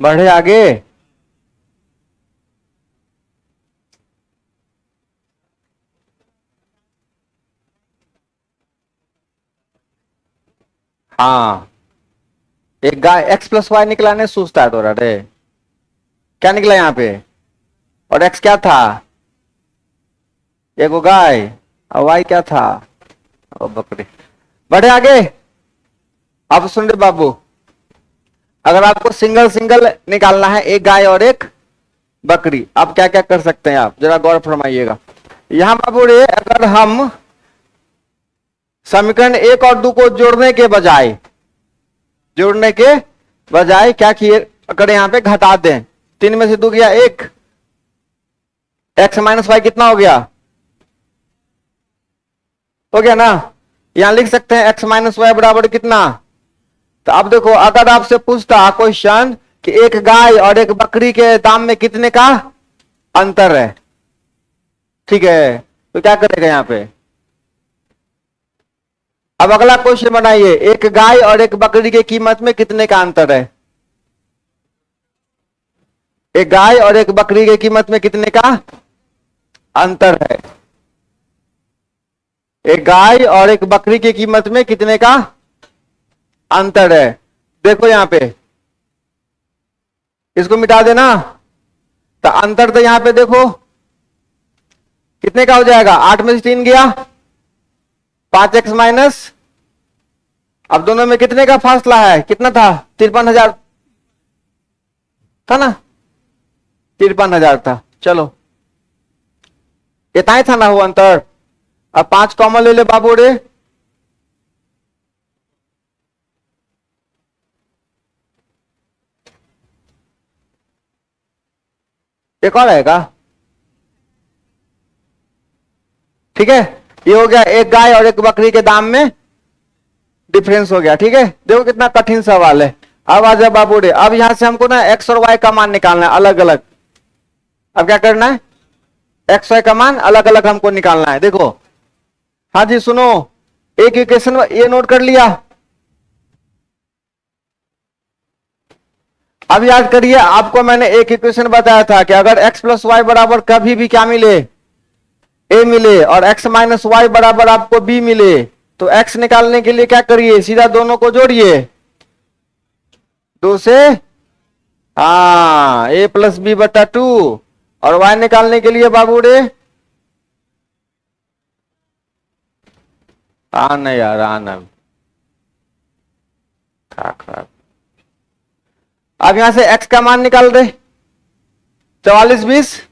बढ़े आगे। हाँ, एक गाय एक्स प्लस वाई निकला नहीं, सोचता है तो रे क्या निकला यहाँ पे, और एक्स क्या था, एक वो गाय, और वाई क्या था, और बकरी। बढ़े आगे। अब सुन रे बाबू, अगर आपको सिंगल सिंगल निकालना है, एक गाय और एक बकरी, आप क्या क्या कर सकते हैं, आप जरा गौर फरमाइएगा। यहां बाबू रे, अगर हम समीकरण एक और दो को जोड़ने के बजाय क्या किए, अगर यहां पे घटा दें, 3 में से 2 गया 1, एक्स माइनस वाई कितना हो गया ना। यहां लिख सकते हैं एक्स माइनस वाई बराबर कितना। तो अब देखो, अगर आपसे पूछता क्वेश्चन कि एक गाय और एक बकरी के दाम में कितने का अंतर है, ठीक है, तो क्या करेगा यहां पे। अब अगला क्वेश्चन बनाइए, एक गाय और एक बकरी की कीमत में कितने का अंतर है, एक गाय और एक बकरी की कीमत में कितने का अंतर है, एक गाय और एक बकरी की कीमत में कितने का अंतर है। देखो यहां पे, इसको मिटा देना, तो अंतर तो यहां पे देखो कितने का हो जाएगा, 8 में से 3 गया 5x माइनस, अब दोनों में कितने का फासला है, कितना था, 53,000 था ना, 53,000 था। चलो इतना ही था ना वो अंतर। अब 5 कॉमन ले ले बाबू रे, एक और आएगा, ठीक है। ये हो गया एक गाय और एक बकरी के दाम में डिफरेंस हो गया, ठीक है। देखो कितना कठिन सवाल है। अब आ जाए बाबू रे, अब यहां से हमको ना एक्स और वाई का मान निकालना है अलग अलग। अब क्या करना है, एक्स वाई का मान अलग अलग हमको निकालना है। देखो, हाँ जी सुनो, एक इक्वेशन ये नोट कर लिया। अब याद करिए, आपको मैंने एक इक्वेशन बताया था कि अगर x प्लस वाई बराबर कभी भी क्या मिले, a मिले, और x माइनस वाई बराबर आपको b मिले, तो x निकालने के लिए क्या करिए, सीधा दोनों को जोड़िए 2 से, हाँ a प्लस बी बटा 2, और y निकालने के लिए बाबू रे, आना यार आना, खराब। अब यहां से x का मान निकाल दे, 44 20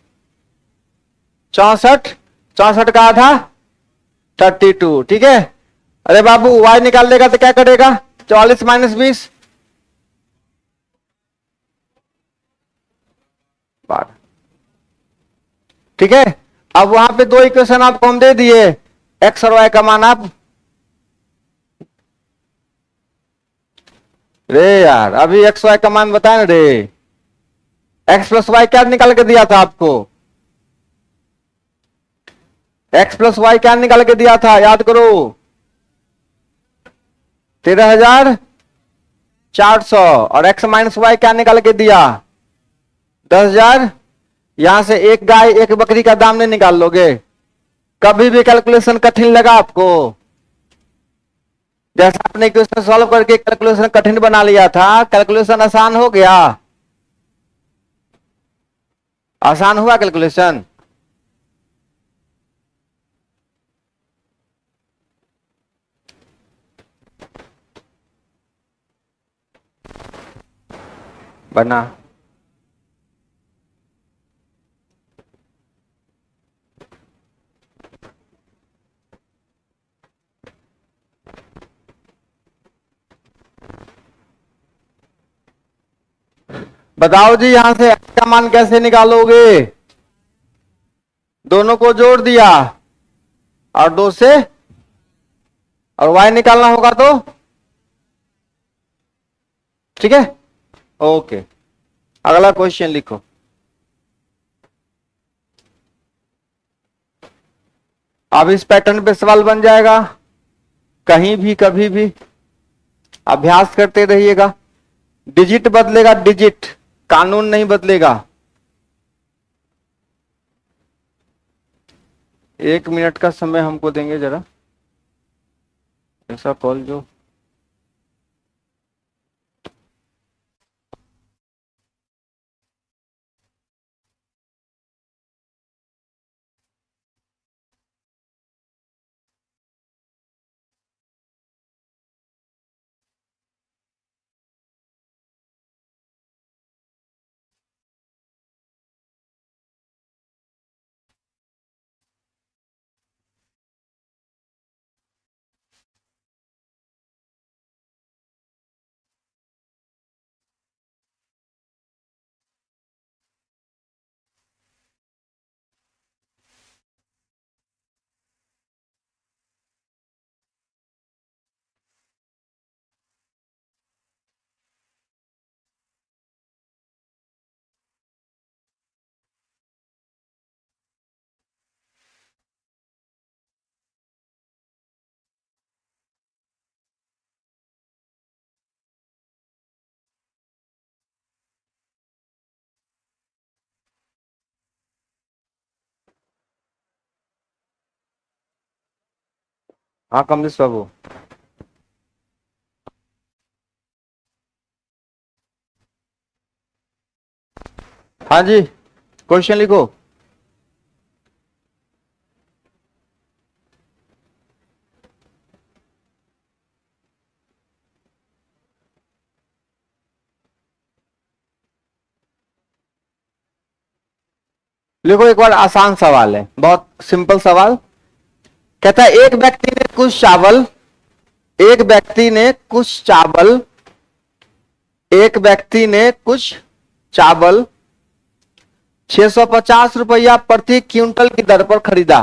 64, 64 का आधा 32, ठीक है। अरे बाबू y निकाल लेगा तो क्या करेगा, 44 माइनस 20 12, ठीक है। अब वहां पे 2 इक्वेशन आपको हम दे दिए, x और y का मान आप, रे यार अभी एक्स वाई का मान बताए ना रे, एक्स प्लस वाई क्या निकाल के दिया था आपको, एक्स प्लस वाई क्या निकाल के दिया था, याद करो, 13,400, और एक्स माइनस वाई क्या निकाल के दिया, 10,000। यहां से एक गाय एक बकरी का दाम नहीं निकाल लोगे, कभी भी कैलकुलेशन कठिन लगा आपको, जैसा आपने क्वेश्चन सॉल्व करके कैलकुलेशन कठिन बना लिया था, कैलकुलेशन आसान हो गया, आसान हुआ कैलकुलेशन। बना, बताओ जी, यहां से x का मान कैसे निकालोगे, दोनों को जोड़ दिया और 2 से, और y निकालना होगा तो, ठीक है, ओके। अगला क्वेश्चन लिखो, अब इस पैटर्न पे सवाल बन जाएगा, कहीं भी कभी भी अभ्यास करते रहिएगा, डिजिट बदलेगा डिजिट, कानून नहीं बदलेगा। 1 मिनट का समय हमको देंगे जरा, ऐसा कॉल जो हाँ कमलेश बाबू। हाँ जी, क्वेश्चन लिखो। लिखो, एक बार आसान सवाल है, बहुत सिंपल सवाल। कहता है एक व्यक्ति ने कुछ चावल एक व्यक्ति ने कुछ चावल एक व्यक्ति ने कुछ चावल 650 रुपया प्रति क्विंटल की दर पर खरीदा।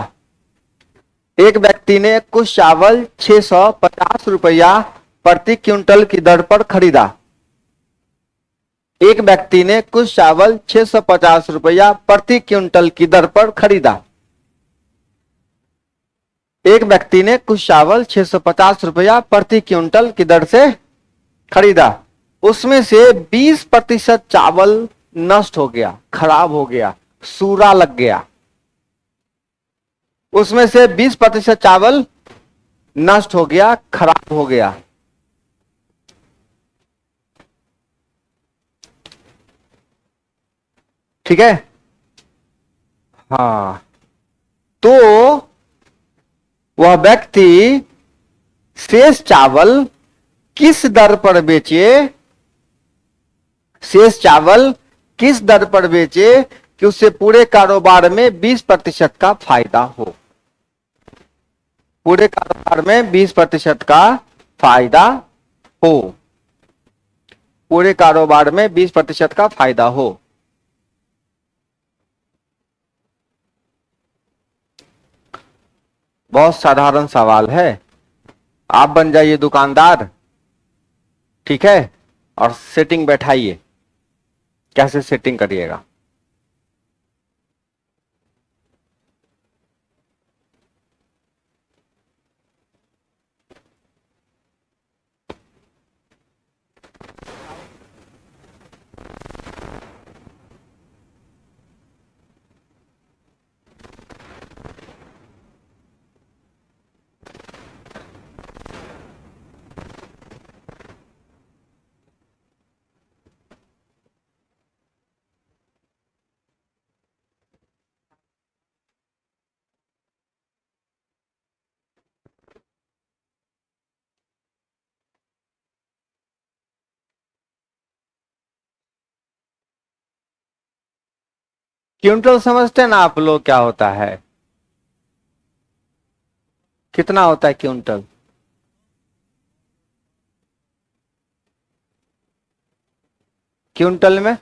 एक व्यक्ति ने कुछ चावल 650 रुपया प्रति क्विंटल की दर पर खरीदा। एक व्यक्ति ने कुछ चावल 650 रुपया प्रति क्विंटल की दर पर खरीदा। एक व्यक्ति ने कुछ चावल 650 रुपया प्रति क्विंटल की दर से खरीदा। उसमें से 20% चावल नष्ट हो गया, खराब हो गया, सूरा लग गया। उसमें से 20% चावल नष्ट हो गया, खराब हो गया। ठीक है। हाँ, तो वह व्यक्ति शेष चावल किस दर पर बेचे, शेष चावल किस दर पर बेचे कि उससे पूरे कारोबार में 20% का फायदा हो। पूरे कारोबार में 20% का फायदा हो। पूरे कारोबार में 20% का फायदा हो। बहुत साधारण सवाल है। आप बन जाइए दुकानदार, ठीक है, और सेटिंग बैठाइए। कैसे सेटिंग करिएगा? क्विंटल समझते हैं ना आप लोग क्या होता है? कितना होता है क्विंटल? क्विंटल में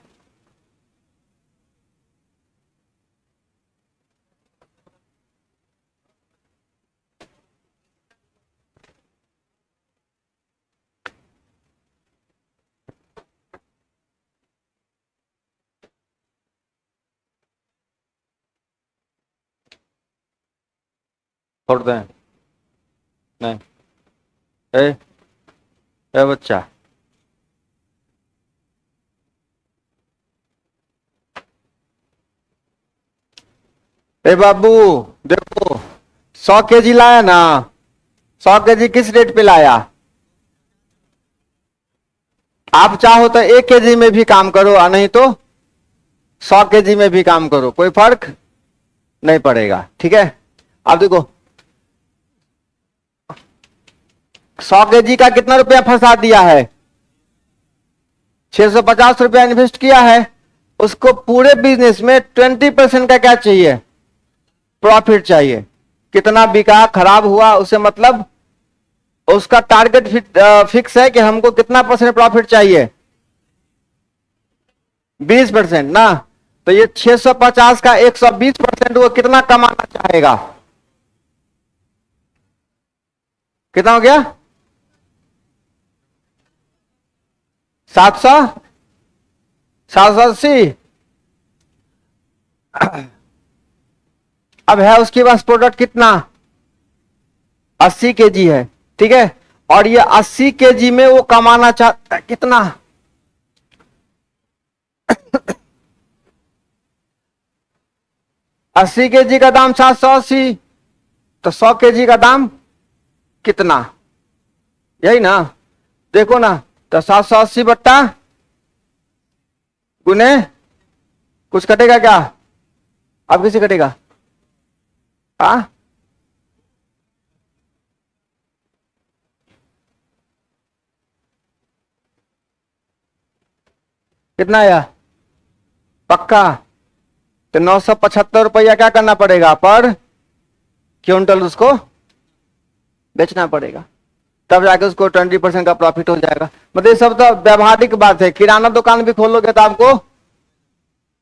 छोड़ दें? नहीं। ए, ए बच्चा, ए बाबू देखो, 100 kg लाया ना, 100 kg किस रेट पे लाया? आप चाहो तो 1 kg में भी काम करो और नहीं तो 100 kg में भी काम करो, कोई फर्क नहीं पड़ेगा। ठीक है, अब देखो 100 kg का कितना रुपया फंसा दिया है? 650 रुपया इन्वेस्ट किया है। उसको पूरे बिजनेस में 20% का क्या चाहिए? प्रॉफिट चाहिए। कितना बिका, खराब हुआ, उसे मतलब उसका टारगेट फिक्स है कि हमको कितना परसेंट प्रॉफिट चाहिए? 20% ना। तो ये 650 का 120% वो कितना कमाना चाहेगा? कितना हो गया? 700, 780। अब है उसके पास प्रोडक्ट कितना? 80 kg है। ठीक है, और ये 80 kg में वो कमाना चाहता है कितना? 80 kg का दाम 780, तो 100 kg का दाम कितना? यही ना, देखो ना, तो 780 बट्टा गुने, कुछ कटेगा क्या? अब किसे कटेगा? हाँ, कितना आया? पक्का? तो 975 रुपया क्या करना पड़ेगा पर क्विंटल, उसको बेचना पड़ेगा, तब जाके उसको 20% का प्रॉफिट हो जाएगा। मतलब ये सब तो व्यवहारिक बात है। किराना दुकान भी खोलोगे तो आपको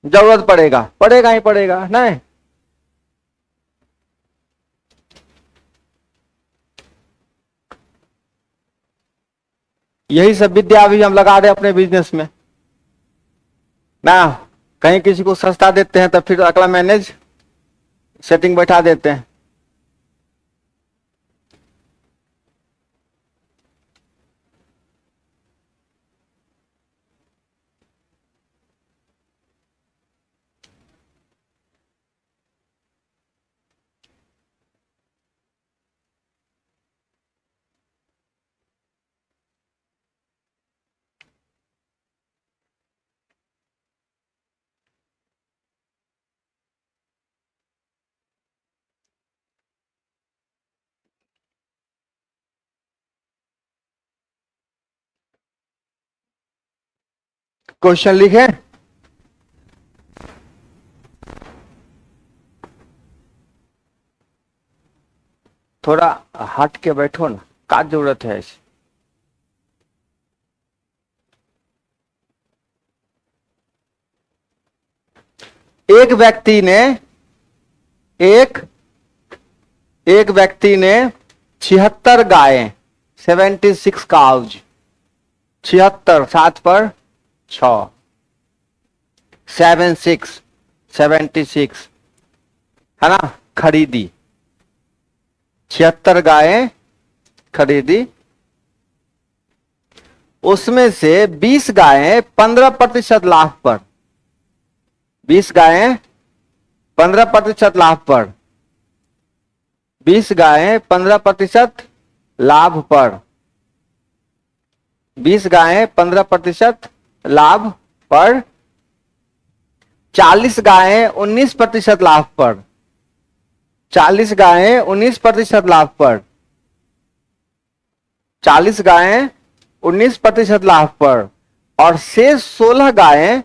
जरूरत पड़ेगा, पड़ेगा ही पड़ेगा नहीं। यही सब विद्या अभी हम लगा रहे हैं अपने बिजनेस में ना। कहीं किसी को सस्ता देते हैं तो फिर अगला मैनेज सेटिंग बैठा देते हैं। क्वेश्चन लिखे, थोड़ा हट के बैठो ना, क्या जरूरत है ऐसी? एक व्यक्ति ने एक एक व्यक्ति ने 76 गायें, 76 काउज, 76 7 पर 6, 76 76 है ना, खरीदी। 76 गायें खरीदी, उसमें से 20 गायें 15% लाभ पर, 20 गायें 15% लाभ पर, 20 गायें 15% लाभ पर, 20 गायें 15% लाभ पर, 40 गायें 19% लाभ पर, 40 गायें 19% लाभ पर, 40 गायें 19% लाभ पर, और शेष 16 गायें,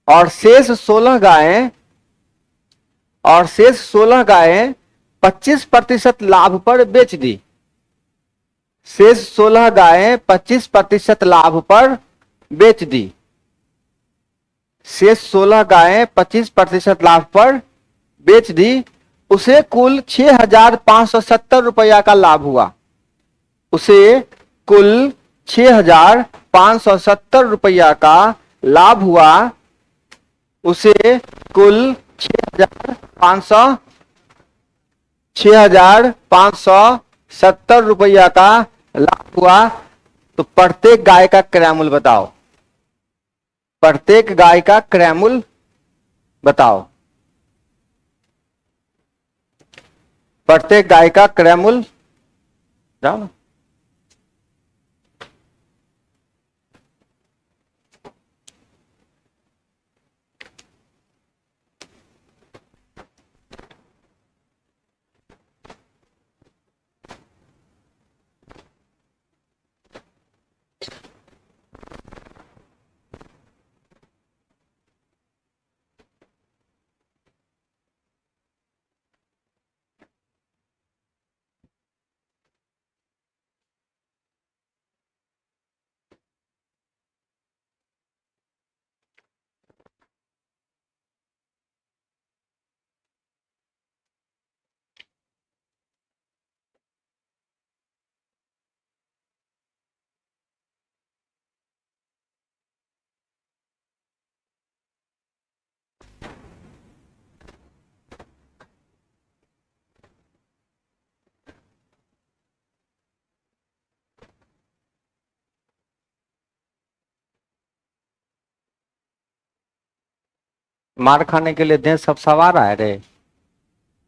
और शेष 16 गायें, और शेष 16 गायें 25% लाभ पर बेच दी। शेष 16 गायें 25% लाभ पर बेच दी। शेष 16 गायें 25% लाभ पर बेच दी। उसे कुल 6,570 रुपया का लाभ हुआ। उसे कुल 6,570 रुपया का लाभ हुआ। उसे कुल 6,570 रुपया का लाभ हुआ। तो प्रत्येक गाय का क्रय मूल्य बताओ, प्रत्येक गाय का क्रय मूल्य बताओ। प्रत्येक गाय का क्रय मूल्य, जाओ ना, मार खाने के लिए देह सब सवार है रे।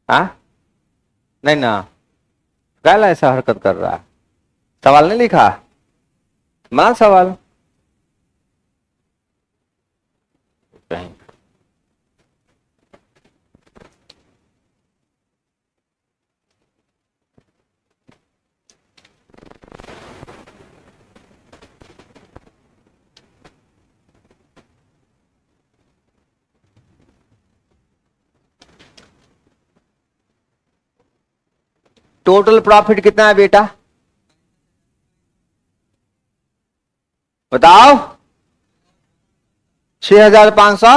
हाँ नहीं ना, कैला ऐसा हरकत कर रहा है? सवाल नहीं लिखा, मार सवाल कहीं। टोटल प्रॉफिट कितना है बेटा, बताओ? 6,500।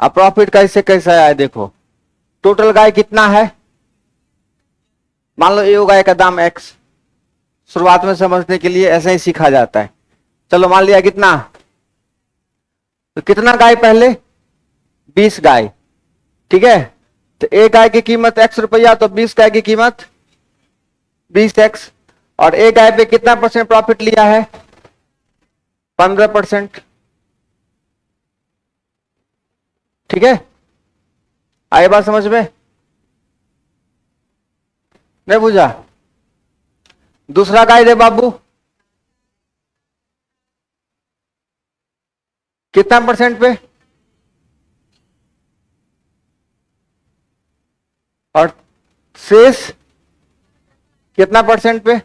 अब प्रॉफिट कैसे कैसे आया देखो। टोटल गाय कितना है, मान लो ये गाय का दाम एक्स, शुरुआत में समझने के लिए ऐसे ही सीखा जाता है। चलो मान लिया कितना, तो कितना गाय पहले, 20 गाय, ठीक है। तो एक गाय की कीमत एक्स रुपया, तो 20 गाय की कीमत 20x। और एक गाय पे कितना परसेंट प्रॉफिट लिया है, 15%, ठीक है। आई बात समझ में, नहीं बुझा? दूसरा गाय दे बाबू, कितना परसेंट पे, और शेष कितना परसेंट पे,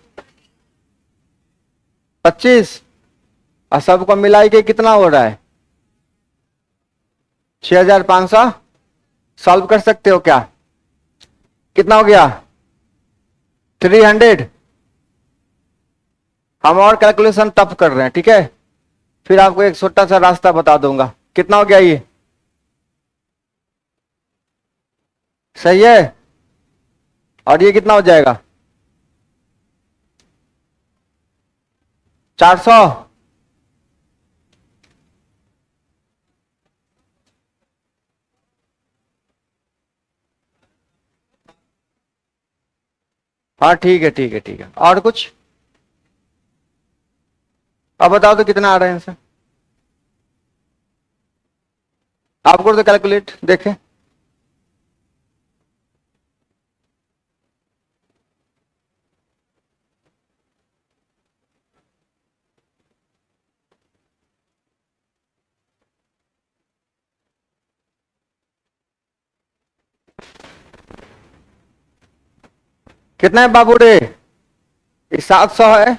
25। और सबको मिलाई के कितना हो रहा है, 6,500। सॉल्व कर सकते हो क्या, कितना हो गया, 300। हम और कैलकुलेशन तब कर रहे हैं, ठीक है। फिर आपको एक छोटा सा रास्ता बता दूंगा। कितना हो गया ये, सही है। और ये कितना हो जाएगा, 400। हाँ ठीक है ठीक है ठीक है। और कुछ अब बताओ तो कितना आ रहा है आंसर, आपको तो कैलकुलेट देखें। कितना है बाबू रे, 700 है।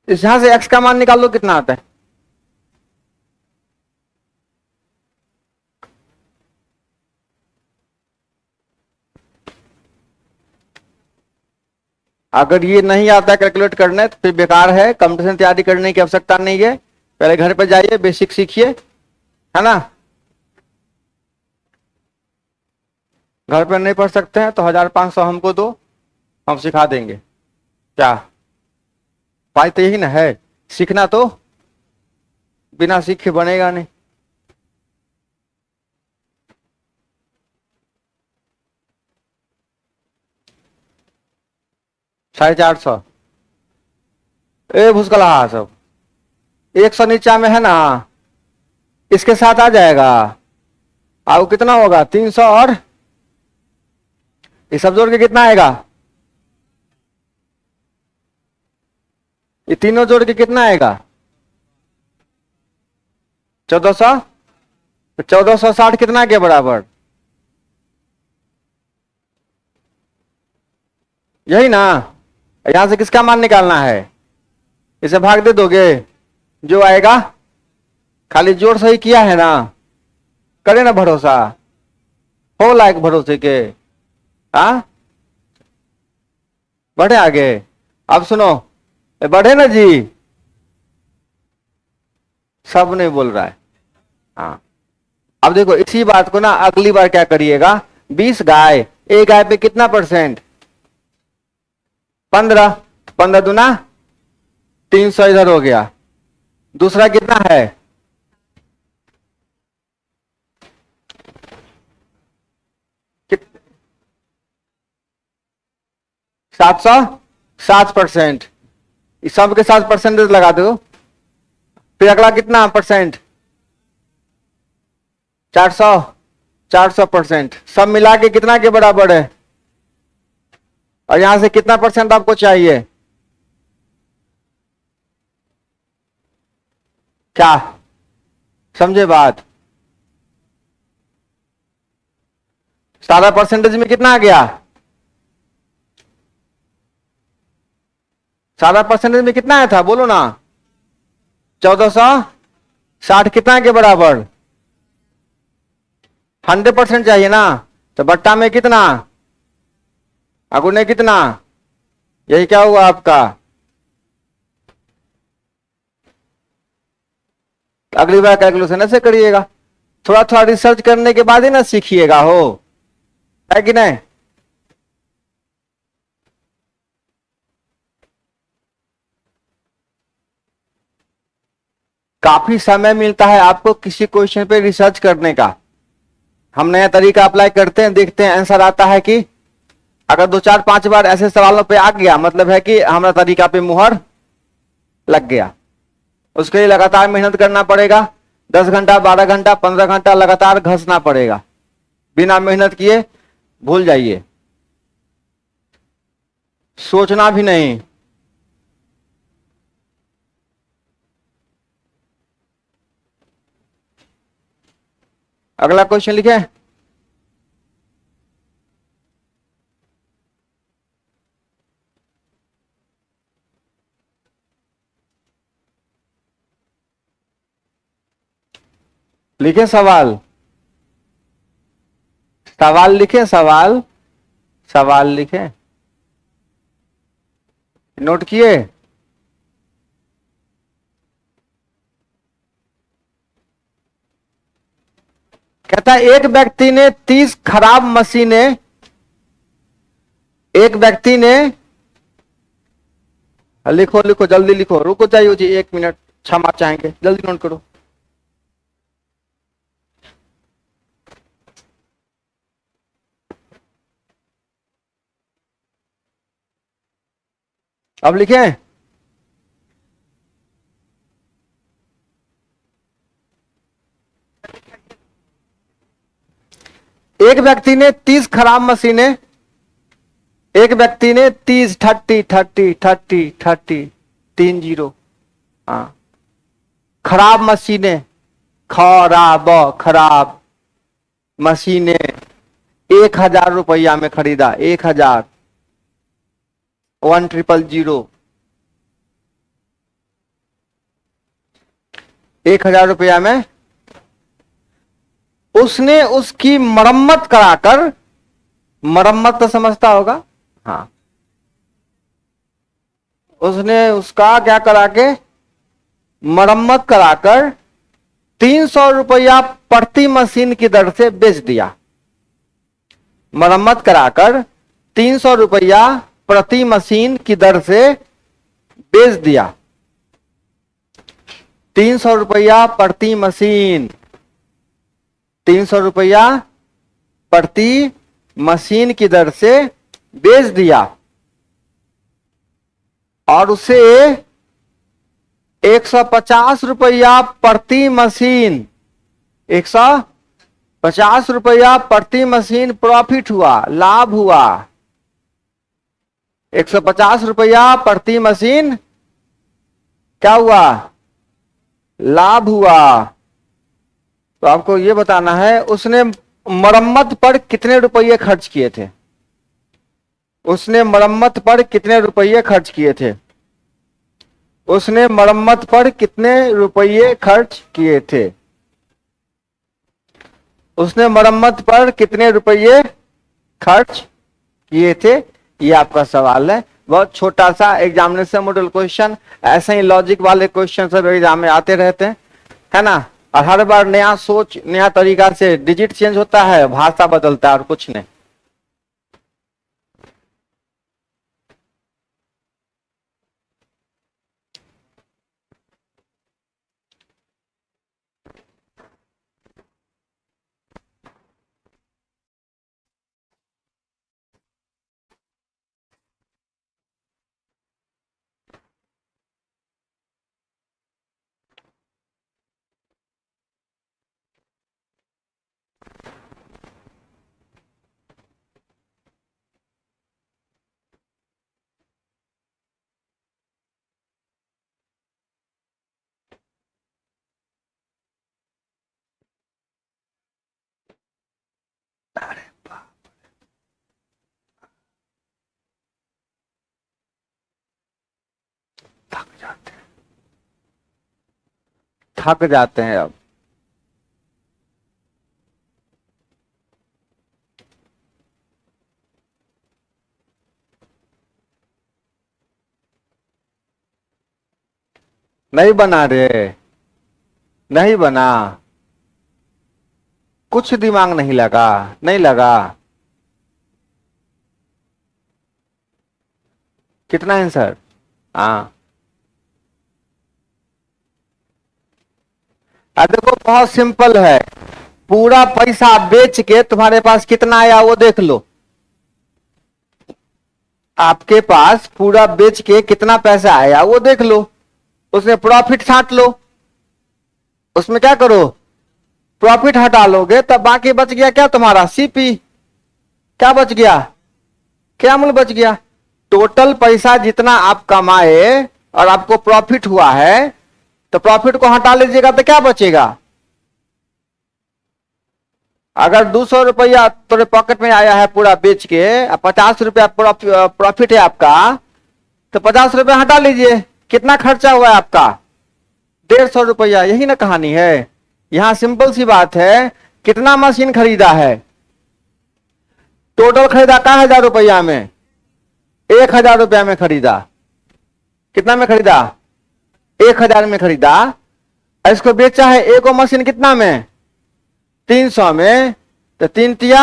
इस यहां से एक्स का मान निकाल लो, कितना आता है, अगर ये नहीं आता कैलकुलेट करने तो फिर बेकार है, कंपटीशन तैयारी करने की आवश्यकता नहीं है। पहले घर पे जाइए, बेसिक सीखिए, है ना। घर पे नहीं पढ़ सकते हैं तो 1,500 हमको दो, हम सिखा देंगे। क्या फायदा तो यही ना है, सीखना तो, बिना सीखे बनेगा नहीं। 450। ए भूसकला सब 100 नीचा में है ना, इसके साथ आ जाएगा। अब कितना होगा 300 और ये सब जोड़ के कितना आएगा, ये तीनों जोड़ के कितना आएगा 1400। तो 1460 कितना के बराबर, यही ना। यहां से किसका मान निकालना है, इसे भाग दे दोगे, जो आएगा। खाली जोड़ सही किया है ना, करे ना भरोसा, हो लायक भरोसे के। हाँ बढ़े आगे। अब सुनो, बढ़े ना जी, सब नहीं बोल रहा है। हाँ अब देखो इसी बात को ना अगली बार क्या करिएगा, 20 गाय, एक गाय पे कितना परसेंट, 15, 15 दूना 300 इधर हो गया। दूसरा कितना है, 760%। इस सब के साथ परसेंटेज लगा दो। फिर अगला कितना परसेंट, 400, 400%। सब मिला के कितना के बराबर है, और यहां से कितना परसेंट आपको चाहिए, क्या समझे बात। सारा परसेंटेज में कितना आ गया, सारा परसेंटेज में कितना आया था बोलो ना, 1460 कितना के बराबर, 100% चाहिए ना। तो बट्टा में कितना, अगुने कितना, यही क्या हुआ आपका। अगली बार कैलकुलेशन ऐसे करिएगा, थोड़ा थोड़ा रिसर्च करने के बाद ही ना सीखिएगा, हो है कि नहीं। काफी समय मिलता है आपको किसी क्वेश्चन पे रिसर्च करने का। हम नया तरीका अप्लाई करते हैं, देखते हैं आंसर आता है कि, अगर 2 4 5 बार ऐसे सवालों पे आ गया मतलब है कि हमारा तरीका पे मुहर लग गया। उसके लिए लगातार मेहनत करना पड़ेगा, 10 घंटा 12 घंटा 15 घंटा लगातार घसना पड़ेगा। बिना मेहनत किए भूल जाइए, सोचना भी नहीं। अगला क्वेश्चन लिखे, लिखे सवाल, सवाल लिखे, सवाल, सवाल लिखे, नोट किए। कहता है एक व्यक्ति ने 30 खराब मशीनें, एक व्यक्ति ने, लिखो लिखो जल्दी लिखो, रुको चाहिए जी 1 मिनट, क्षमा चाहेंगे, जल्दी नोट करो। अब लिखे, एक व्यक्ति ने 30 खराब मशीनें, एक व्यक्ति ने 30 30 30 30 30 30 हाँ खराब मशीनें, खराब खराब मशीनें 1000 रुपया में खरीदा, 1000 1000 1000 रुपया में उसने उसकी मरम्मत कराकर, मरम्मत तो समझता होगा, हाँ उसने उसका क्या करा के, मरम्मत कराकर 300 रुपया प्रति मशीन की दर से बेच दिया। मरम्मत कराकर 300 रुपया प्रति मशीन की दर से बेच दिया। 300 रुपया प्रति मशीन, 300 रुपया प्रति मशीन की दर से बेच दिया, और उसे 150 रुपया प्रति मशीन, 150 50 रुपया प्रति मशीन प्रॉफिट हुआ, लाभ हुआ। 150 रुपया प्रति मशीन क्या हुआ, लाभ हुआ। तो आपको ये बताना है उसने मरम्मत पर कितने रुपये खर्च किए थे, उसने मरम्मत पर कितने रुपये खर्च किए थे, उसने मरम्मत पर कितने रुपये खर्च किए थे, उसने मरम्मत पर कितने रुपये खर्च किए थे। ये आपका सवाल है, बहुत छोटा सा एग्जामिनेशन मॉडल क्वेश्चन। ऐसे ही लॉजिक वाले क्वेश्चन सब एग्जाम में आते रहते हैं, है ना। और हर बार नया सोच, नया तरीका से डिजिट चेंज होता है, भाषा बदलता है और कुछ नहीं। थक जाते हैं अब। नहीं बना रे, नहीं बना, कुछ दिमाग नहीं लगा, नहीं लगा। कितना आंसर, हाँ। देखो बहुत सिंपल है, पूरा पैसा बेच के तुम्हारे पास कितना आया वो देख लो। आपके पास पूरा बेच के कितना पैसा आया वो देख लो, उसमें प्रॉफिट छांट लो, उसमें क्या करो, प्रॉफिट हटा लोगे तब बाकी बच गया क्या तुम्हारा, सीपी। क्या बच गया, क्या मूल्य बच गया। टोटल पैसा जितना आप कमाए और आपको प्रॉफिट हुआ है, तो प्रॉफिट को हटा लीजिएगा तो क्या बचेगा। अगर 200 रुपया तुम्हारे पॉकेट में आया है पूरा बेच के, 50 रुपया प्रॉफिट है आपका, तो 50 रुपया हटा लीजिए, कितना खर्चा हुआ है आपका, 150 रुपया। यही ना कहानी है। यहां सिंपल सी बात है, कितना मशीन खरीदा है, टोटल खरीदा का 1000 रुपया में, 1000 रुपया में खरीदा। कितना में खरीदा, 1000 में खरीदा। इसको बेचा है एक मशीन कितना में, 300 में, तो 3 तिया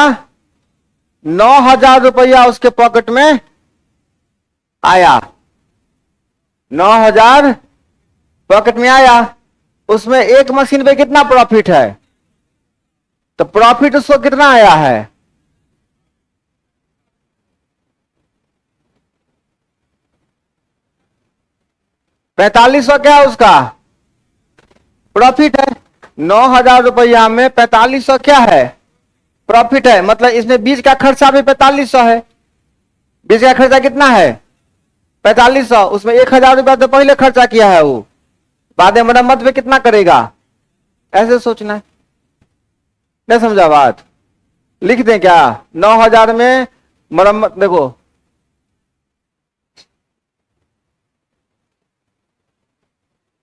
9000 रुपया उसके पॉकेट में आया, 9000 पॉकेट में आया। उसमें एक मशीन पे कितना प्रॉफिट है, तो प्रॉफिट उसको कितना आया है, 4500 क्या है उसका प्रॉफिट है। 9000 रुपया में 4500 क्या है, प्रॉफिट है। मतलब इसमें बीज का खर्चा भी 4500 है। बीज का खर्चा कितना है, 4500। उसमें 1000 रुपया तो पहले खर्चा किया है वो, बाद में मरम्मत में कितना करेगा, ऐसे सोचना है। नहीं समझा बात, लिख दें क्या, 9000 में मरम्मत, देखो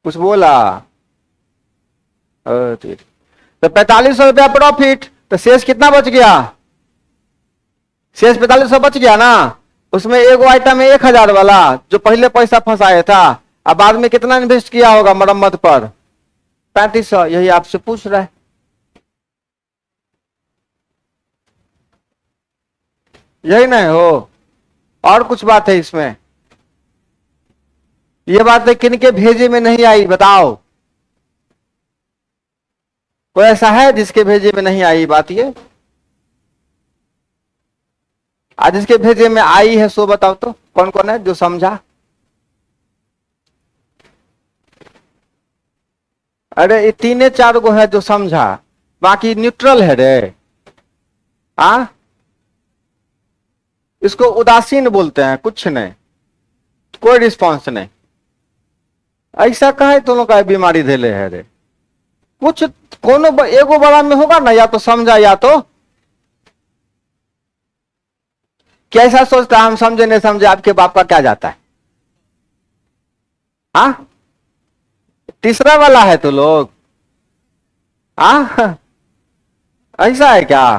कुछ बोला, तो 4500 रुपया प्रॉफिट, तो शेष कितना बच गया, शेष 4500 बच गया ना। उसमें एगो आइटम है 1000 वाला जो पहले पैसा फंसाया था, अब बाद में कितना इन्वेस्ट किया होगा मरम्मत पर, 3500। यही आपसे पूछ रहा है। यही नहीं हो, और कुछ बात है इसमें। ये बात है किनके भेजे में नहीं आई, बताओ कोई ऐसा है जिसके भेजे में नहीं आई बात। ये आज जिसके भेजे में आई है सो बताओ तो, कौन कौन है जो समझा। अरे ये 3 4 गो है जो समझा, बाकी न्यूट्रल है रे। हाँ, इसको उदासीन बोलते हैं, कुछ नहीं, कोई रिस्पॉन्स नहीं। ऐसा कहे दोनों का बीमारी धेले है रे। कुछ कोनो एगो बड़ा में होगा ना, या तो समझा या तो कैसा सोचता है, हम समझे नहीं समझे, आपके बाप का क्या जाता है। हाँ, तीसरा वाला है तो लोग। हाँ, ऐसा है क्या?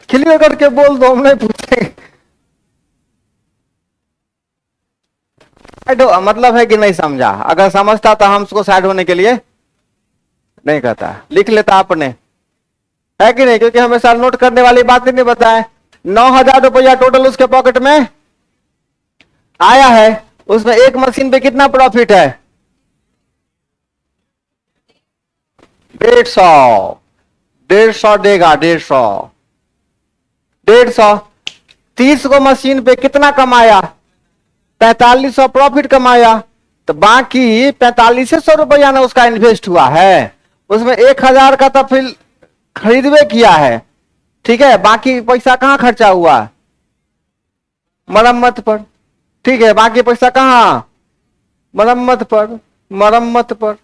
क्लियर करके बोल दो, हम नहीं पूछेंगे। मतलब है कि नहीं समझा, अगर समझता तो हम उसको साइड होने के लिए नहीं कहता, लिख लेता आपने, है कि नहीं? क्योंकि हमेशा नोट करने वाली बात ही नहीं बताए। 9,000 रुपया टोटल उसके पॉकेट में आया है, उसमें एक मशीन पे कितना प्रॉफिट है? 150। 150 देगा, 150। 150, 30 को मशीन पे कितना कमाया? 4500 प्रॉफिट कमाया। तो बाकी 4500 रुपया ना उसका इन्वेस्ट हुआ है, उसमें 1000 का तो फिर खरीदवे किया है, ठीक है। बाकी पैसा कहां खर्चा हुआ? मरम्मत पर। ठीक है, बाकी पैसा कहां? मरम्मत पर। मरम्मत पर,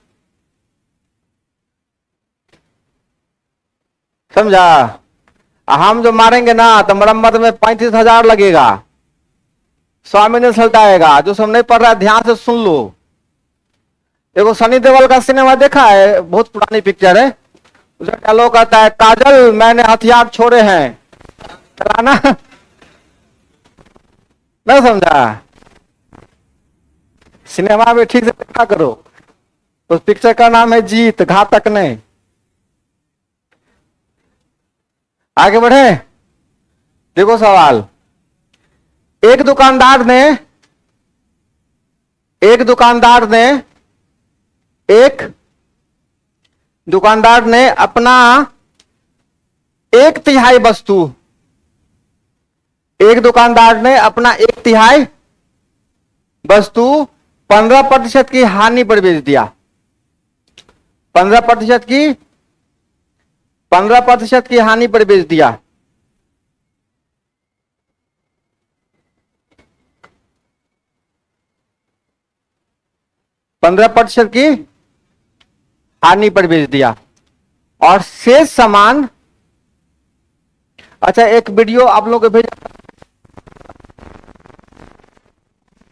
समझा? हम जो मारेंगे ना तो मरम्मत में 35,000 लगेगा, स्वामी ने सलटाएगा। जो सब नहीं पढ़ रहा है ध्यान से सुन लो। देखो, सनी देओल का सिनेमा देखा है? बहुत पुरानी पिक्चर है। उसका डायलॉग कहता है, काजल मैंने हथियार छोड़े हैं, चलाना। नहीं समझा? सिनेमा में ठीक से देखा करो। उस पिक्चर का नाम है जीत, घातक नहीं। आगे बढ़े। देखो सवाल, एक दुकानदार ने एक दुकानदार ने एक दुकानदार ने अपना 1/3 वस्तु एक दुकानदार ने अपना 1/3 वस्तु 15% की हानि पर बेच दिया। 15% की 15% की हानि पर बेच दिया। पंद्रह प्रतिशत की हानि पर बेच दिया और शेष सामान। अच्छा, एक वीडियो आप लोगों को भेजा,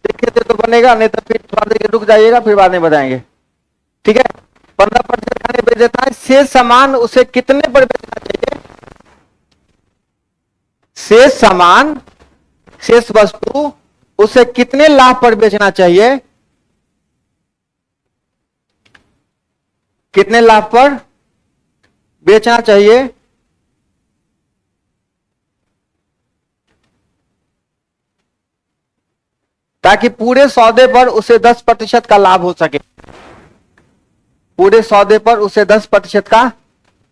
देखे थे तो बनेगा, नहीं तो फिर थोड़ा देर रुक जाइएगा, फिर बाद में बताएंगे, ठीक है। 15% हानि बेच देता है, शेष सामान उसे कितने पर बेचना चाहिए? शेष सामान, शेष वस्तु उसे कितने लाभ पर बेचना चाहिए? कितने लाभ पर बेचना चाहिए? ताकि पूरे सौदे पर उसे 10% का लाभ हो सके। पूरे सौदे पर उसे 10% का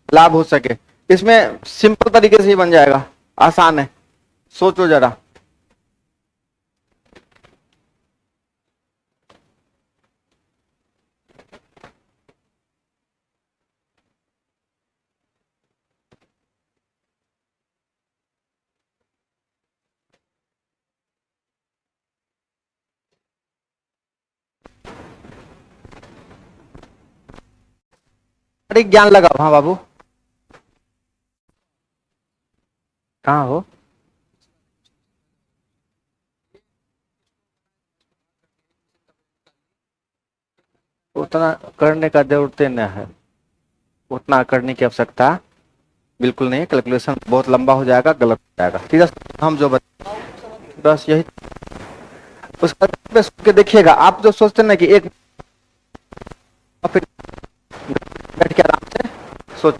लाभ हो सके। इसमें सिंपल तरीके से ही बन जाएगा, आसान है, सोचो जरा। अरे ज्ञान लगाओ। हाँ बाबू, कहाँ हो? उतना करने का जरूरत नहीं है, उतना करने की आवश्यकता बिल्कुल नहीं है। कैलकुलेशन बहुत लंबा हो जाएगा, गलत हो जाएगा। ठीक है, हम जो बस यही उसका पे सोच के देखिएगा। आप जो सोचते ना कि एक, फिर बैठ के आराम से सोच।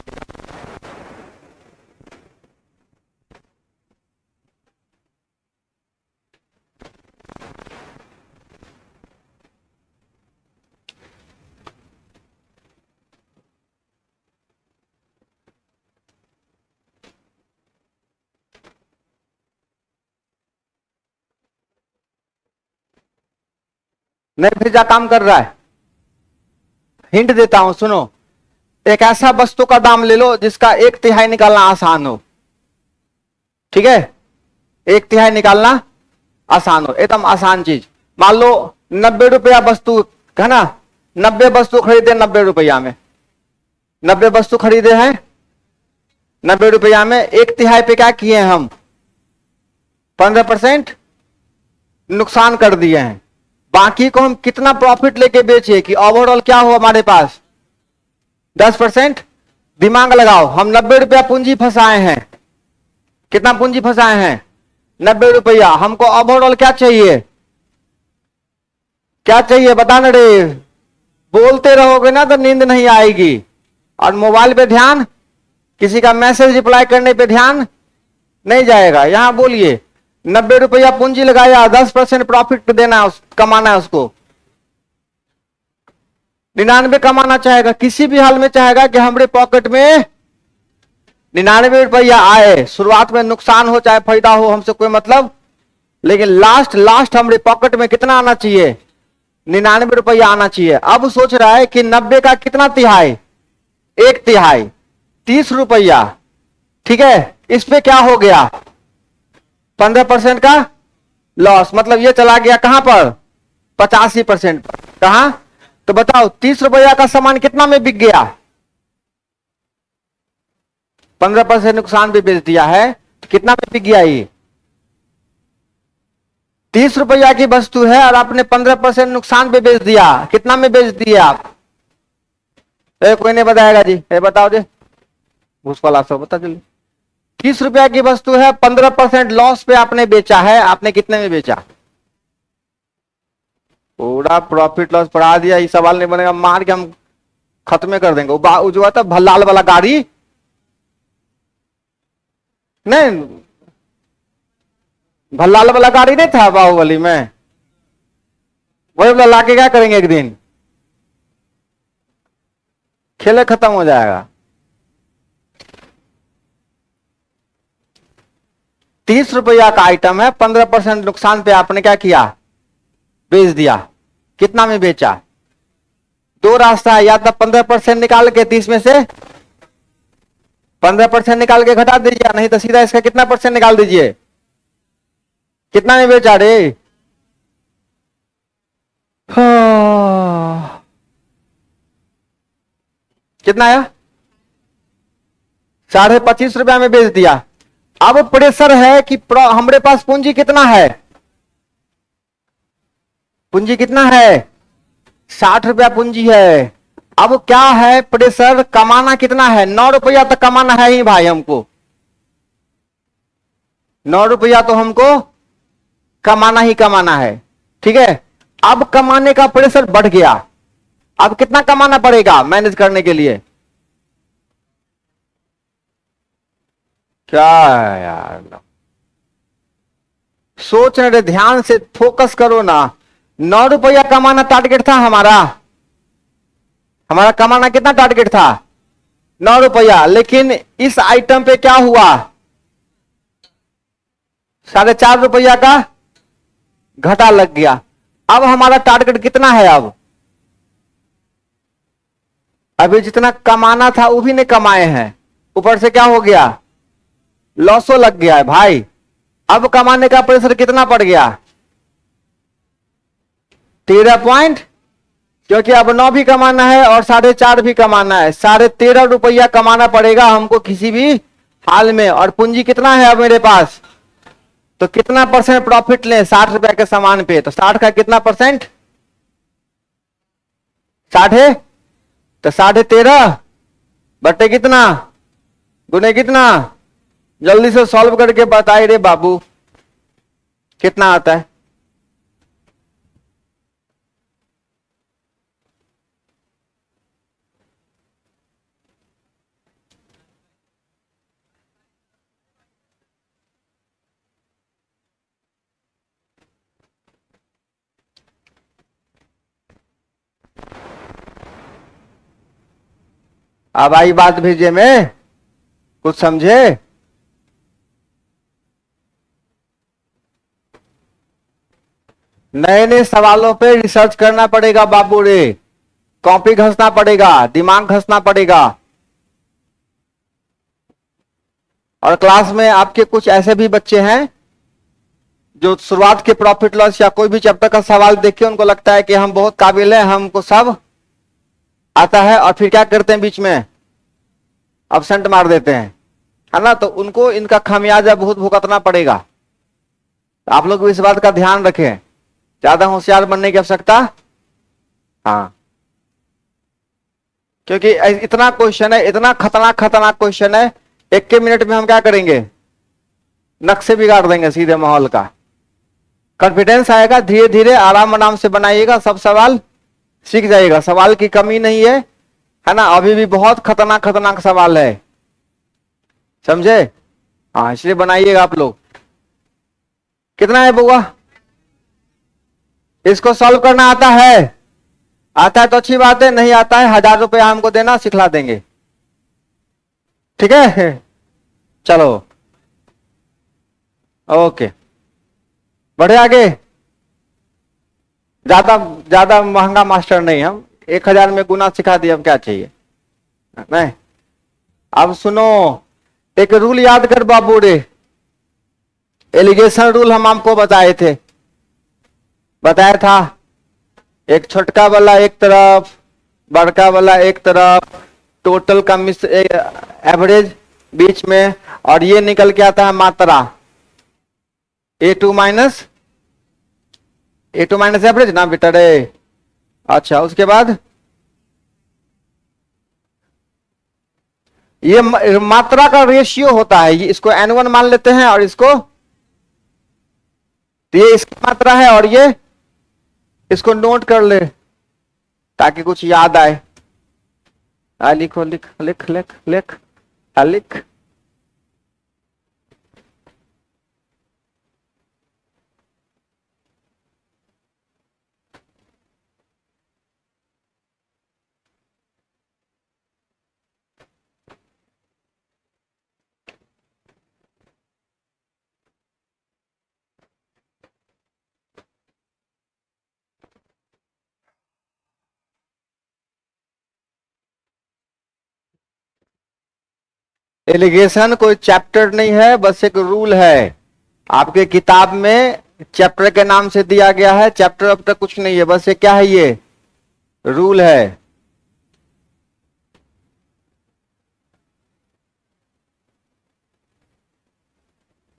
नहीं भेजा काम कर रहा है, हिंट देता हूं सुनो। एक ऐसा वस्तु का दाम ले लो जिसका 1/3 निकालना आसान हो, ठीक है, 1/3 निकालना आसान हो, एकदम आसान चीज। मान लो 90 रुपया वस्तु है ना, 90 वस्तु खरीदे 90 रुपया में, 90 वस्तु खरीदे हैं 90 रुपया में, 1/3 पे क्या किए हैं हम, 15% नुकसान कर दिए हैं। बाकी को हम कितना प्रॉफिट लेके बेचे कि ओवरऑल क्या हो हमारे पास 10%। दिमाग लगाओ, हम 90 रुपया पूंजी फंसाए हैं, कितना पूंजी फंसाए हैं 90 रुपया। हमको ओवरऑल क्या चाहिए, क्या चाहिए बताना रे, बोलते रहोगे ना तो नींद नहीं आएगी। और मोबाइल पे ध्यान, किसी का मैसेज रिप्लाई करने पे ध्यान नहीं जाएगा। यहां बोलिए 90 रुपया पूंजी लगाया, 10% प्रॉफिट देना है, कमाना है उसको, 99 कमाना चाहेगा, किसी भी हाल में चाहेगा कि हमारे पॉकेट में 99 रुपया आए। शुरुआत में नुकसान हो चाहे फायदा हो, हमसे कोई मतलब, लेकिन लास्ट हमारे पॉकेट में कितना आना चाहिए, 99 रुपया आना चाहिए। अब सोच रहा है कि 90 का कितना तिहाई, 1/3, 30 रुपया, ठीक है। इस पे क्या हो गया 15% का लॉस, मतलब ये चला गया कहां पर 85% पर। कहां, तो बताओ 30 रुपया का सामान कितना में बिक गया, 15% नुकसान भी बेच दिया है, कितना में बिक गया ये 30 रुपया की वस्तु है और आपने 15% नुकसान पे बेच दिया, कितना में बेच दिया आप, कोई नहीं बताएगा जी, बताओ जी, भूसवाला सब बता चलिए। 30 रुपया की वस्तु है, 15% लॉस पे आपने बेचा है, आपने कितने में बेचा, पूरा प्रॉफिट लॉस पढ़ा दिया। ये सवाल नहीं बनेगा, मार के हम खत्म कर देंगे। वो जो था भल्लाल वाला गाड़ी, नहीं भल्लाल वाला गाड़ी नहीं था बाहुबली में, वही वाला लाके क्या करेंगे, एक दिन खेले खत्म हो जाएगा। 30 रुपया का आइटम है, 15% नुकसान पे आपने क्या किया, बेच दिया, कितना में बेचा। दो रास्ता है, या तो 15% निकाल के 30 में से 15% निकाल के घटा दीजिए, नहीं तो सीधा इसका कितना परसेंट निकाल दीजिए, कितना में बेचा रे, कितना है, 25.5 रुपया में बेच दिया। अब प्रेशर है कि हमारे पास पूंजी कितना है, पूंजी कितना है 60 रुपया पूंजी है। अब क्या है प्रेशर, कमाना कितना है, 9 रुपया तो कमाना है ही भाई हमको, 9 रुपया तो हमको कमाना ही कमाना है, ठीक है। अब कमाने का प्रेशर बढ़ गया, अब कितना कमाना पड़ेगा मैनेज करने के लिए, क्या है यार, सोच रहे, ध्यान से फोकस करो ना। 9 रुपया कमाना टारगेट था हमारा, हमारा कमाना कितना टारगेट था 9 रुपया, लेकिन इस आइटम पे क्या हुआ 4.5 रुपया का घाटा लग गया। अब हमारा टारगेट कितना है, अब अभी जितना कमाना था वो भी नहीं कमाए हैं, ऊपर से क्या हो गया लॉसो लग गया है भाई। अब कमाने का प्रेशर कितना पड़ गया 13 पॉइंट, क्योंकि अब 9 भी कमाना है और 4.5 भी कमाना है, 13.5 रुपया कमाना पड़ेगा हमको किसी भी हाल में। और पूंजी कितना है अब मेरे पास, तो कितना परसेंट प्रॉफिट लें 60 रुपया के सामान पे, तो 60 का कितना परसेंट 60 है, तो 13.5 बटे कितना गुने कितना, जल्दी से सॉल्व करके बताइए रे बाबू कितना आता है। अब आई बात भेजे में कुछ समझे, नए नए सवालों पे रिसर्च करना पड़ेगा बाबू रे, कॉपी घसना पड़ेगा, दिमाग घसना पड़ेगा। और क्लास में आपके कुछ ऐसे भी बच्चे हैं जो शुरुआत के प्रॉफिट लॉस या कोई भी चैप्टर का सवाल देख के उनको लगता है कि हम बहुत काबिल हैं, हमको सब आता है, और फिर क्या करते हैं बीच में अब्सेंट मार देते हैं, है ना। तो उनको इनका खामियाजा बहुत भुगतना पड़ेगा। तो आप लोग भी इस बात का ध्यान रखें, ज्यादा होशियार बनने की आवश्यकता, हाँ, क्योंकि इतना क्वेश्चन है, इतना खतरनाक खतरनाक क्वेश्चन है, एक के मिनट में हम क्या करेंगे, नक्शे बिगाड़ देंगे सीधे माहौल का। कॉन्फिडेंस आएगा, धीरे धीरे आराम आराम से बनाइएगा, सब सवाल सीख जाइएगा। सवाल की कमी नहीं है ना, अभी भी बहुत खतरनाक खतरनाक सवाल है, समझे। हाँ, इसलिए बनाइएगा आप लोग। कितना है बुआ, इसको सॉल्व करना आता है? आता है तो अच्छी बात है, नहीं आता है 1000 रुपया हमको देना, सिखला देंगे, ठीक है। चलो ओके, बढ़े आगे। ज्यादा ज्यादा महंगा मास्टर नहीं, हम 1000 में गुना सिखा दिए, अब क्या चाहिए, नहीं। अब सुनो, एक रूल याद कर बाबू रे, एलिगेशन रूल हम आपको बताए थे, बताया था। एक छोटका वाला एक तरफ, बड़का वाला एक तरफ, टोटल का मिस एवरेज बीच में, और ये निकल के आता है मात्रा ए टू माइनस एवरेज ना बेटा रे। अच्छा, उसके बाद ये मात्रा का रेशियो होता है, ये इसको n1 मान लेते हैं, और इसको, तो ये इसकी मात्रा है, और ये इसको नोट कर ले ताकि कुछ याद आए। लिखो, लिख लिख लिख लिख लिख। एलिगेशन कोई चैप्टर नहीं है, बस एक रूल है। आपके किताब में चैप्टर के नाम से दिया गया है, चैप्टर अब तक कुछ नहीं है, बस ये क्या है, ये रूल है।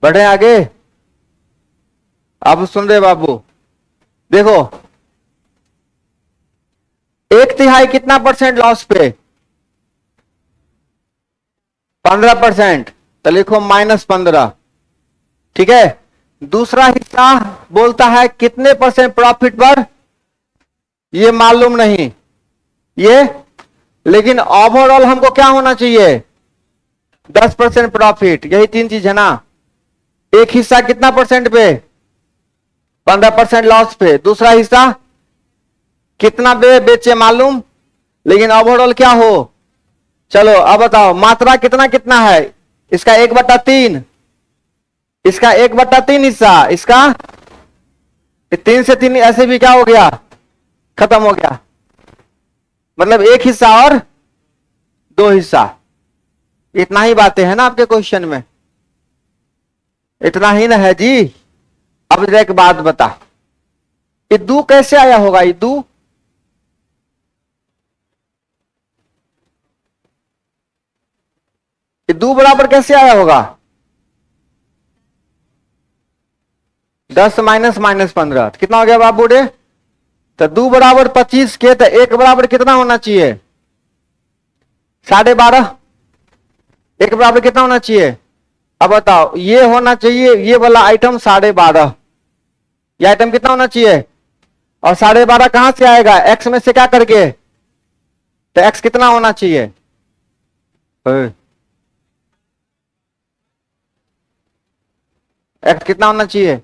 बढ़े आगे। अब सुन रहे बाबू, देखो 1/3 कितना परसेंट लॉस पे, 15%, तो लिखो -15, ठीक है। दूसरा हिस्सा बोलता है कितने परसेंट प्रॉफिट पर, ये मालूम नहीं ये, लेकिन ओवरऑल हमको क्या होना चाहिए, 10% प्रॉफिट, यही 3 चीज है ना। एक हिस्सा कितना परसेंट पे, 15% लॉस पे, दूसरा हिस्सा कितना बेचे मालूम, लेकिन ओवरऑल क्या हो। चलो अब बताओ, मात्रा कितना कितना है, इसका 1/3, इसका 1/3 हिस्सा, इसका 3 से 3, ऐसे भी क्या हो गया, खत्म हो गया। मतलब एक हिस्सा और 2 हिस्सा, इतना ही बातें हैं ना आपके क्वेश्चन में, इतना ही ना है जी। अब जरा एक बात बता, इद्दू कैसे आया होगा, इद्दू इद्दू बराबर कैसे आया होगा, 10 माइनस -15, कितना हो गया बाबू रे, तो 2 बराबर 25 के, तो 1 बराबर कितना होना चाहिए, 12.5, 1 बराबर कितना होना चाहिए। अब बताओ, ये होना चाहिए, ये वाला आइटम 12.5, ये आइटम कितना होना चाहिए, और 12.5 कहां से आएगा, एक्स में से क्या करके, तो एक्स कितना होना चाहिए, एक्स कितना होना चाहिए,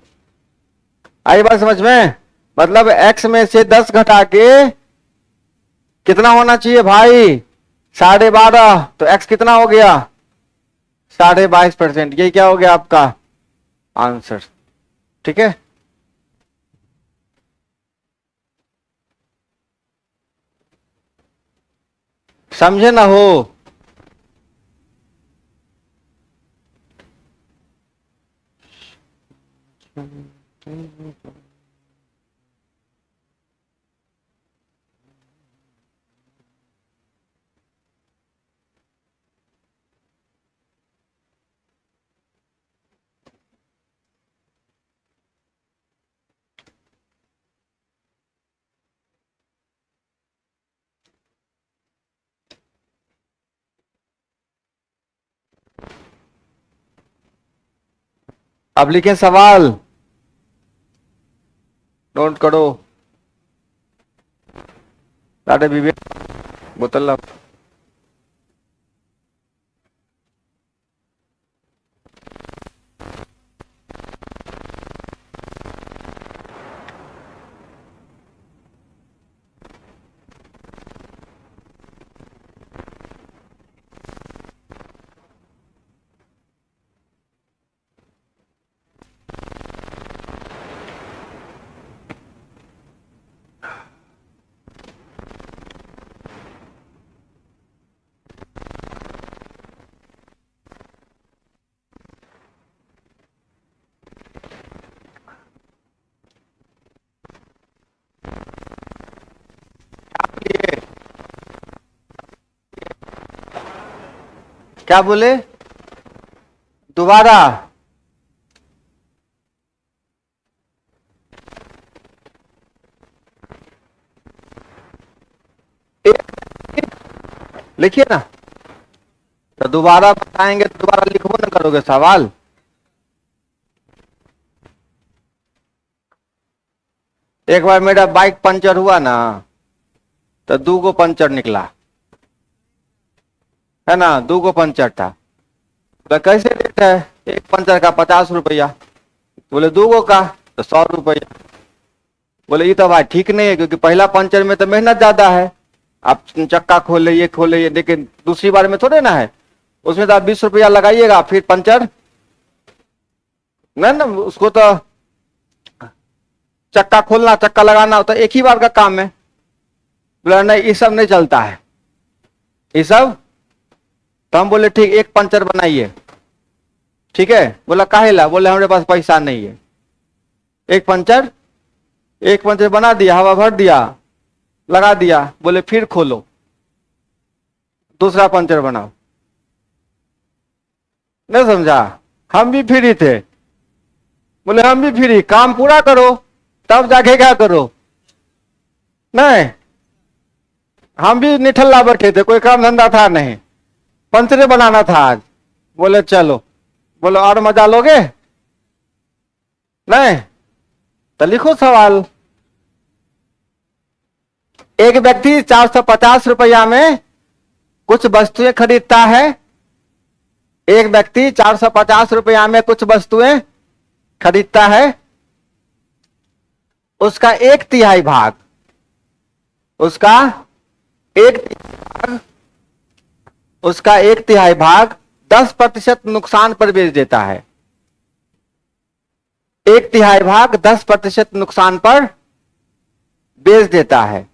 आई बात समझ में। मतलब एक्स में से 10 घटा के कितना होना चाहिए भाई, 12.5, तो एक्स कितना हो गया, 22.5%, ये क्या हो गया आपका आंसर, ठीक है। समझे ना हो? अब लिखे सवाल, नोट करो। साढ़े विवेक बोतल ला। क्या बोले? दोबारा? लिखिए ना। तो दोबारा बताएंगे तो दोबारा लिखो ना करोगे सवाल? एक बार मेरा बाइक पंचर हुआ ना, तो 2 गो पंचर निकला है ना, 2 गो पंचर था। तो कैसे रेट है? एक पंचर का 50 रुपया। बोले 2 गो का तो 100 रुपया। बोले ये तो भाई ठीक नहीं है, क्योंकि पहला पंचर में तो मेहनत ज्यादा है। आप चक्का खोले ये खोले ये, लेकिन दूसरी बार में थोड़े ना है। उसमें तो आप 20 रुपया लगाइएगा, फिर पंचर नहीं ना, उसको तो चक्का खोलना चक्का लगाना होता है, एक ही बार का काम है। बोला नहीं ये सब नहीं चलता है ये सब। तो हम बोले ठीक, एक पंचर बनाइए। ठीक है, बोला काहेला? बोले हमारे पास पैसा नहीं है। एक पंचर, एक पंचर बना दिया, हवा भर दिया, लगा दिया। बोले फिर खोलो, दूसरा पंचर बनाओ। नहीं समझा? हम भी फ्री थे। बोले हम भी फ्री, काम पूरा करो तब जाके क्या करो। नहीं, हम भी निठल्ला बैठे थे, कोई काम धंधा था नहीं, पंचरे बनाना था आज। बोले चलो। बोलो और मजा लोगे? नहीं तो लिखो सवाल। एक व्यक्ति 450 रुपया में कुछ वस्तुएं खरीदता है। एक व्यक्ति 450 रुपया में कुछ वस्तुएं खरीदता है। उसका एक तिहाई भाग, उसका एक भाग, उसका एक तिहाई भाग 10% नुकसान पर बेच देता है। एक तिहाई भाग 10% नुकसान पर बेच देता है।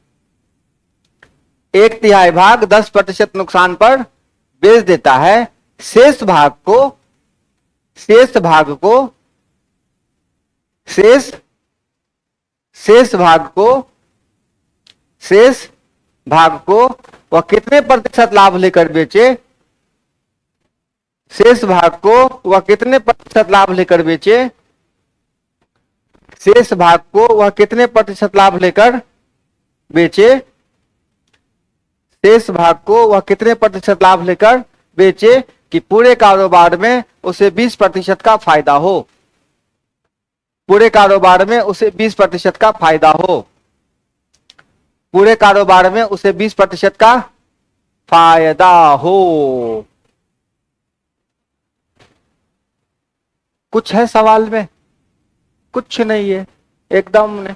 एक तिहाई भाग 10% नुकसान पर बेच देता है। शेष भाग को, शेष भाग को, शेष शेष भाग को, शेष भाग को वह कितने प्रतिशत लाभ लेकर बेचे? शेष भाग को वह कितने प्रतिशत लाभ लेकर बेचे? शेष भाग को वह कितने प्रतिशत लाभ लेकर बेचे? शेष भाग को वह कितने प्रतिशत लाभ लेकर बेचे कि पूरे कारोबार में उसे 20% का फायदा हो। पूरे कारोबार में उसे 20% का फायदा हो। पूरे कारोबार में उसे 20% का फायदा हो। कुछ है सवाल में? कुछ नहीं है, एकदम ने।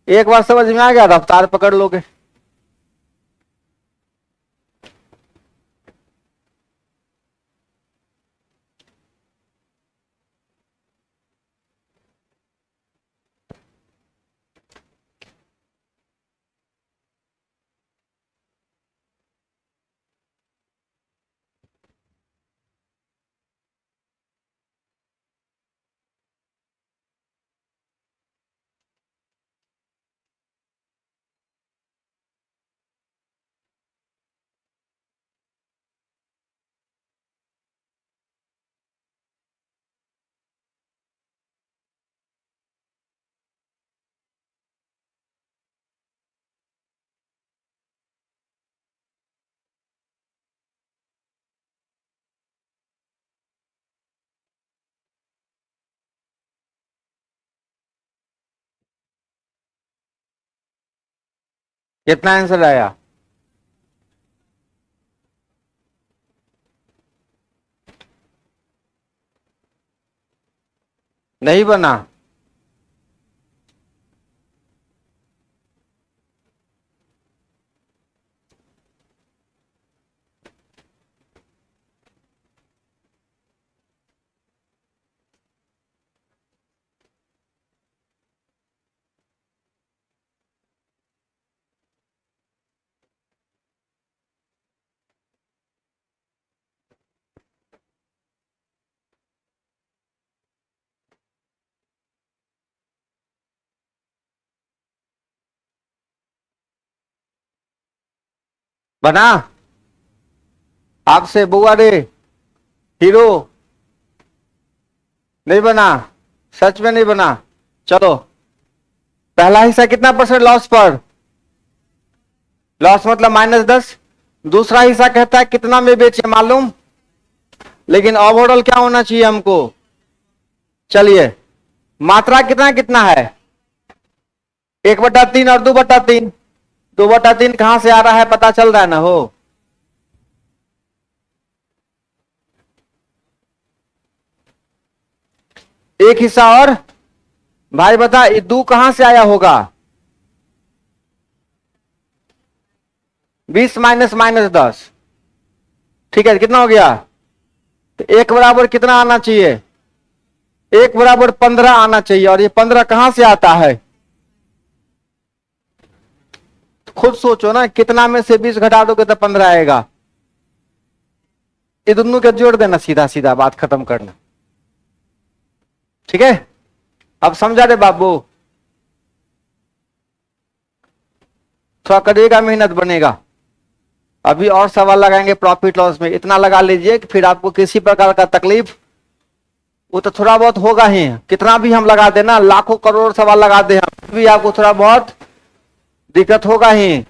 एक बार समझ में आ गया, रफ्तार पकड़ लोगे। कितना आंसर आया? नहीं बना? बना? आपसे बुआ रे, हीरो, नहीं बना? सच में नहीं बना? चलो, पहला हिस्सा कितना परसेंट लॉस पर? लॉस मतलब -10। दूसरा हिस्सा कहता है कितना में बेचे मालूम, लेकिन ओवरऑल क्या होना चाहिए हमको? चलिए, मात्रा कितना कितना है? 1/3 और 2/3। 2/3 कहां से आ रहा है पता चल रहा है ना हो? एक हिस्सा और भाई बता, ये 2 कहां से आया होगा? 20 माइनस -10। ठीक है, कितना हो गया? तो 1 बराबर कितना आना चाहिए? 1 बराबर 15 आना चाहिए। और ये 15 कहां से आता है? खुद सोचो ना, कितना में से 20 घटा दोगे तो 15 आएगा। ये दोनों के जोड़ देना, सीधा सीधा बात खत्म करना। ठीक है, अब समझा रे बाबू? थोड़ा करिएगा, मेहनत बनेगा। अभी और सवाल लगाएंगे प्रॉफिट लॉस में, इतना लगा लीजिए कि फिर आपको किसी प्रकार का तकलीफ, वो तो थोड़ा बहुत होगा ही। कितना भी हम लगा देना, लाखों करोड़ सवाल लगा दे हम, भी आपको थोड़ा बहुत दिक्कत होगा ही।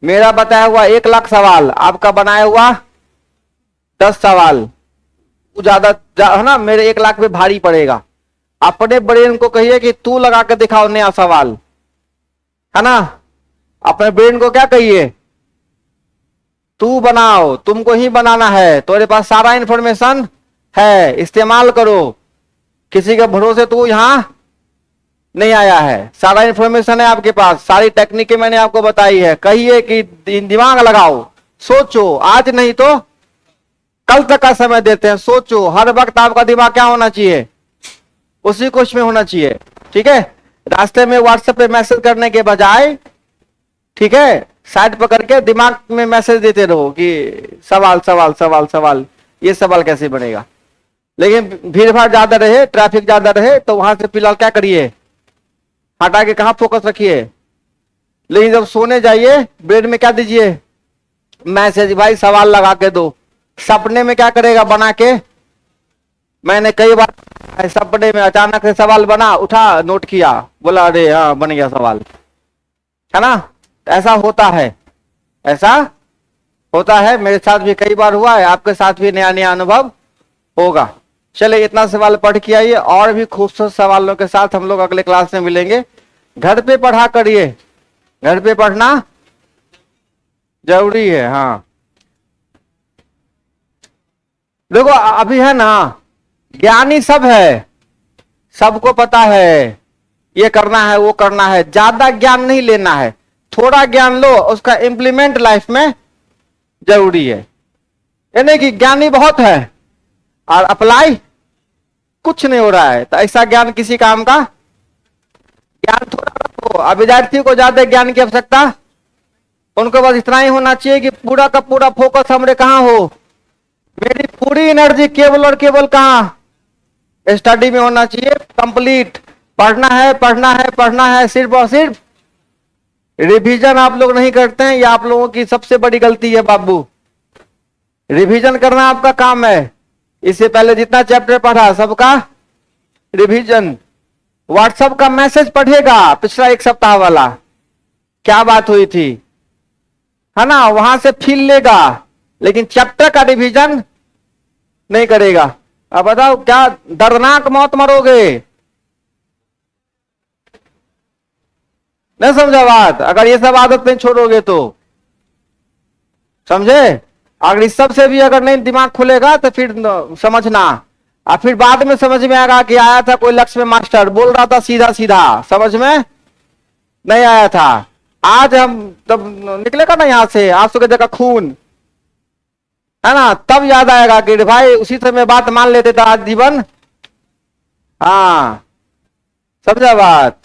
मेरा बताया हुआ 1 लाख सवाल, आपका बनाया हुआ 10 सवाल, ज्यादा है ना? मेरे 1 लाख पे भारी पड़ेगा। अपने ब्रेन को कहिए कि तू लगा के दिखाओ नया सवाल, है ना? अपने ब्रेन को क्या कहिए? तू बनाओ, तुमको ही बनाना है, तुम्हारे पास सारा इंफॉर्मेशन है, इस्तेमाल करो। किसी के भरोसे तू यहां नहीं आया है, सारा इंफॉर्मेशन है आपके पास, सारी टेक्निकें मैंने आपको बताई है। कहिए कि दिमाग लगाओ, सोचो, आज नहीं तो कल तक का समय देते हैं, सोचो। हर वक्त आपका दिमाग क्या होना चाहिए? उसी कुछ में होना चाहिए। ठीक है, रास्ते में व्हाट्सएप पे मैसेज करने के बजाय, ठीक है, साइड पकड़ के दिमाग में मैसेज देते रहो कि सवाल सवाल सवाल सवाल, ये सवाल कैसे बनेगा। लेकिन भीड़ भाड़ ज्यादा रहे, ट्रैफिक ज्यादा रहे, तो वहां से फिलहाल क्या करिए, हटा के कहां फोकस रखिए। लेकिन जब सोने जाइए, ब्रेन में क्या दीजिए? मैसेज, भाई सवाल लगा के दो। सपने में क्या करेगा? बना के। मैंने कई बार सपने में अचानक से सवाल बना, उठा, नोट किया, बोला अरे हाँ बन गया सवाल, है ना? ऐसा होता है, ऐसा होता है। मेरे साथ भी कई बार हुआ है, आपके साथ भी नया नया अनुभव होगा। चलिए, इतना सवाल पढ़ के आइए, और भी खूबसूरत सवालों के साथ हम लोग अगले क्लास में मिलेंगे। घर पे पढ़ा करिए, घर पे पढ़ना जरूरी है। हाँ, देखो अभी है ना, ज्ञानी सब है, सबको पता है ये करना है वो करना है, ज्यादा ज्ञान नहीं लेना है। थोड़ा ज्ञान लो, उसका इंप्लीमेंट लाइफ में जरूरी है। ये नहीं कि ज्ञानी बहुत है और अप्लाई कुछ नहीं हो रहा है, तो ऐसा ज्ञान किसी काम का? ज्ञान थोड़ा रखो। विद्यार्थी को ज्यादा ज्ञान की आवश्यकता, उनको बस इतना ही होना चाहिए कि पूरा का पूरा फोकस हमरे कहां हो, मेरी पूरी एनर्जी केवल और केवल कहां? स्टडी में होना चाहिए। कंप्लीट पढ़ना है, पढ़ना है, पढ़ना है, सिर्फ और सिर्फ रिवीजन आप लोग नहीं करते हैं, ये आप लोगों की सबसे बड़ी गलती है बाबू। रिवीजन करना आपका काम है। इससे पहले जितना चैप्टर पढ़ा सबका रिवीजन। व्हाट्सएप का मैसेज पढ़ेगा, पिछला 1 सप्ताह वाला क्या बात हुई थी, है ना? वहां से फील लेगा, लेकिन चैप्टर का रिवीजन नहीं करेगा। अब बताओ, क्या दर्दनाक मौत मरोगे? नहीं समझा बात? अगर ये सब आदत नहीं छोड़ोगे तो, समझे? अगर इस सब से भी अगर नहीं दिमाग खुलेगा तो फिर समझना, और फिर बाद में समझ में आएगा कि आया था कोई लक्ष्य में मास्टर बोल रहा था सीधा सीधा, समझ में नहीं आया था। आज हम तब निकलेगा ना यहां से, आंसू की जगह खून, है ना, तब याद आएगा कि भाई उसी समय बात मान लेते तो आज जीवन, हाँ समझा बात?